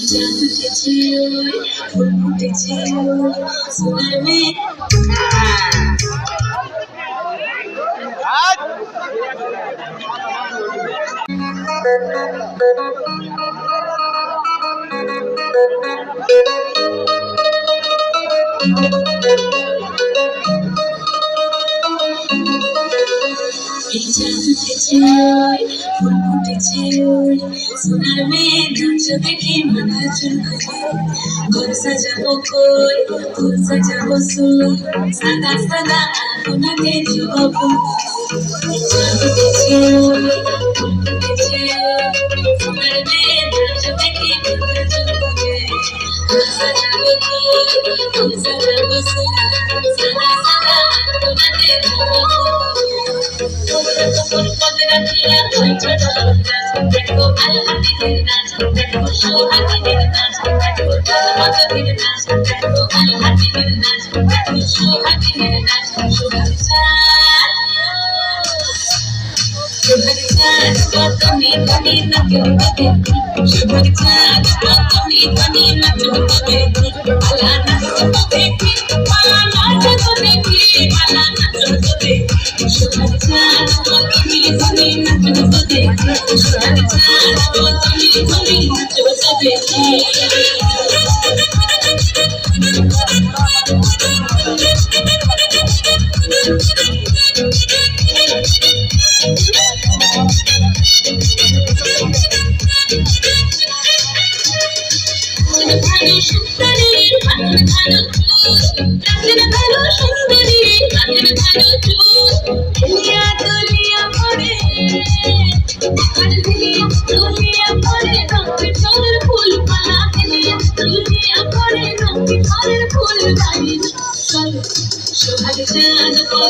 জাদু উঠেছে ওই ফুল ফুটেছে ওই সোনার মেয়ে জাদু উঠেছে ওই ফুল ফুটেছে ওই সোনার মেয়ে নাচ দেখে মাথা চুলকাবে ঘর সাজাবো কই ফুল সাজাবো সুই সাদা সাদা আপনাকে জবাবো জাদু উঠেছে ওই ফুল ফুটেছে ওই সোনার মেয়ে নাচ দেখে মাথা চুলকাবে ঘর সাজাবো কই ফুল সাজাবো সুই সাদা সাদা আপনাকে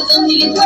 জবাবো